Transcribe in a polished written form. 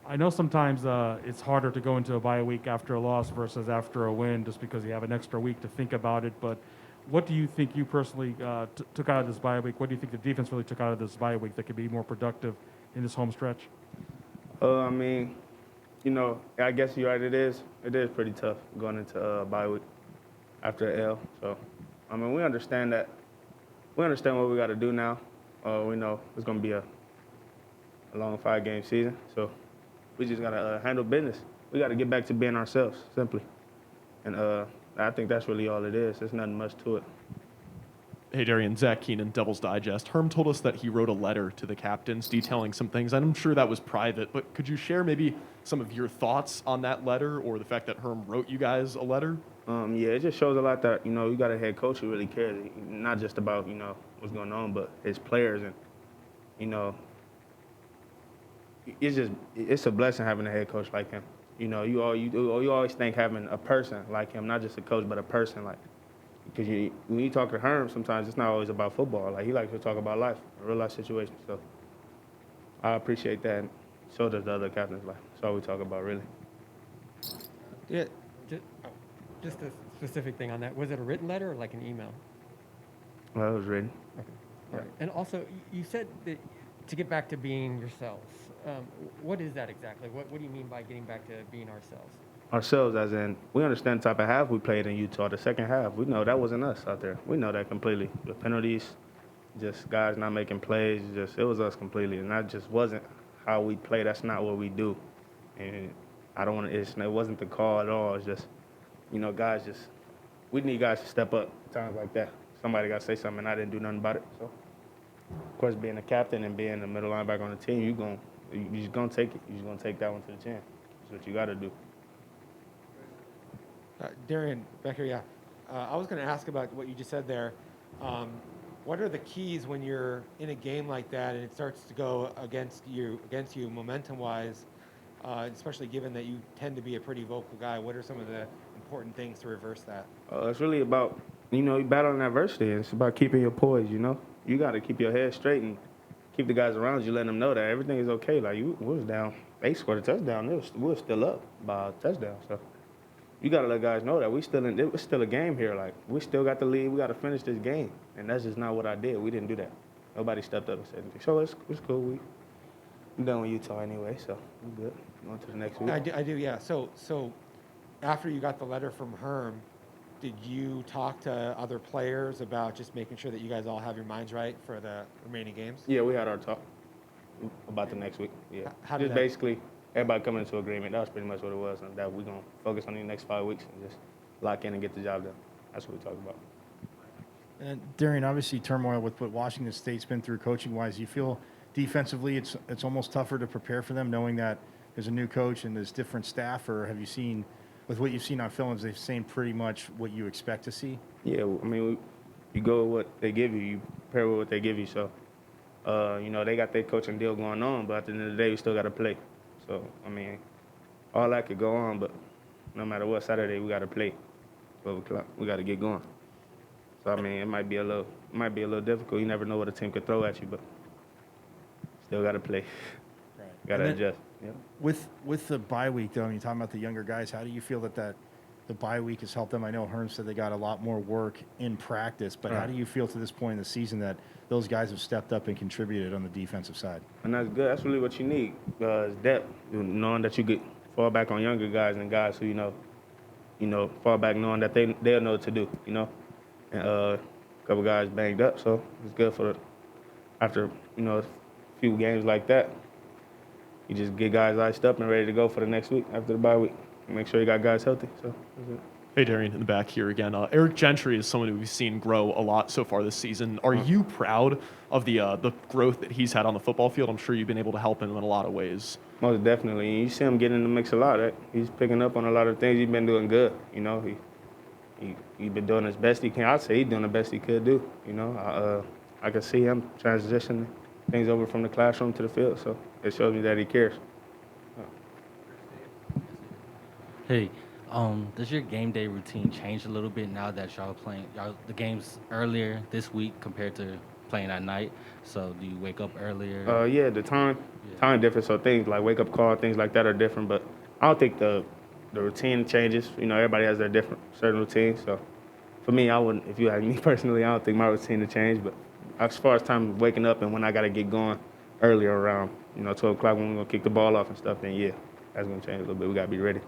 I know sometimes it's harder to go into a bye week after a loss versus after a win just because you have an extra week to think about it. But what do you think you personally took out of this bye week? What do you think the defense really took out of this bye week that could be more productive in this home stretch? I mean, I guess you're right. It is. It is pretty tough going into bye week after an L. So, I mean, we understand that. We understand what we got to do now. We know it's going to be a long 5-game season. So, we just got to handle business. We got to get back to being ourselves, simply. And I think that's really all it is. There's nothing much to it. Hey, Darien, Zach Keenan, Devil's Digest. Herm told us that he wrote a letter to the captains detailing some things. I'm sure that was private, but could you share maybe some of your thoughts on that letter or the fact that Herm wrote you guys a letter? Yeah, it just shows a lot that, you got a head coach who really cares, not just about, what's going on, but his players. And, you know, it's a blessing having a head coach like him. You always think having a person like him, not just a coach, but a person like, because when you talk to Herm, sometimes it's not always about football. Like, he likes to talk about life, real life situations. So I appreciate that. And so does the other captains. Like, that's all we talk about, really. Yeah, just a specific thing on that. Was it a written letter or like an email? Well, it was written. Okay. All right. And also, you said that to get back to being yourselves. What is that exactly? What do you mean by getting back to being ourselves? Ourselves, as in, we understand the type of half we played in Utah, the second half. We know that wasn't us out there. We know that completely. The penalties, just guys not making plays, it was us completely. And that just wasn't how we play. That's not what we do. And I don't want to, it wasn't the call at all. It's just, we need guys to step up times like that. Somebody got to say something, and I didn't do nothing about it. So, of course, being a captain and being the middle linebacker on the team, you're just going to take it. You're just going to take that one to the chin. That's what you got to do. Darien, back here, yeah. I was going to ask about what you just said there. What are the keys when you're in a game like that and it starts to go against you momentum-wise, especially given that you tend to be a pretty vocal guy? What are some of the important things to reverse that? It's really about, you battling adversity. It's about keeping your poise, You got to keep your head straight and keep the guys around you, letting them know that everything is okay. Like, we was down. They scored a touchdown. We were still up by a touchdown. So you got to let guys know that it was still a game here. Like, we still got the lead. We got to finish this game. And that's just not what I did. We didn't do that. Nobody stepped up and said anything. So it's cool. I'm done with Utah anyway, so we're good. On to the next week. I do, yeah. So after you got the letter from Herm, did you talk to other players about just making sure that you guys all have your minds right for the remaining games? Yeah, we had our talk about the next week. Yeah. How did just that? Basically everybody coming into agreement. That was pretty much what it was, and that we're going to focus on the next 5 weeks and just lock in and get the job done. That's what we talked about. And Darien, obviously turmoil with what Washington State's been through coaching-wise. You feel defensively it's almost tougher to prepare for them knowing that there's a new coach and there's different staff, or have you seen, with what you've seen on film, they've seen pretty much what you expect to see? Yeah, I mean, you go with what they give you. You prepare with what they give you. So, they got their coaching deal going on, but at the end of the day, we still got to play. So, I mean, all that could go on, but no matter what, Saturday we got to play. 12 o'clock, we got to get going. So, I mean, it might be a little difficult. You never know what a team could throw at you, but still got to play. Right. Got to adjust. Yeah. With the bye week, though, and you're talking about the younger guys, how do you feel that the bye week has helped them? I know Herm said they got a lot more work in practice, but how do you feel to this point in the season that those guys have stepped up and contributed on the defensive side? And that's good. That's really what you need, is depth, knowing that you could fall back on younger guys and guys who, fall back knowing that they'll know what to do, And a couple guys banged up, so it's good after, a few games like that. You just get guys iced up and ready to go for the next week after the bye week. Make sure you got guys healthy. So that's it. Hey, Darien, in the back here again. Eric Gentry is someone who we've seen grow a lot so far this season. Are you proud of the growth that he's had on the football field? I'm sure you've been able to help him in a lot of ways. Most definitely. You see him getting in the mix a lot. Right? He's picking up on a lot of things. He's been doing good. He's been doing his best he can. I'd say he's doing the best he could do. I can see him transitioning things over from the classroom to the field. So it shows me that he cares. Hey, does your game day routine change a little bit now that y'all playing the games earlier this week compared to playing at night. So do you wake up earlier? Yeah, the time difference. So things like wake up call, things like that are different. But I don't think the routine changes. You know, everybody has their different certain routines. So for me, I wouldn't. If you ask me personally, I don't think my routine will change. But as far as time waking up and when I got to get going earlier around 12 o'clock when we're gonna kick the ball off and stuff, then yeah, that's gonna change a little bit. We gotta be ready.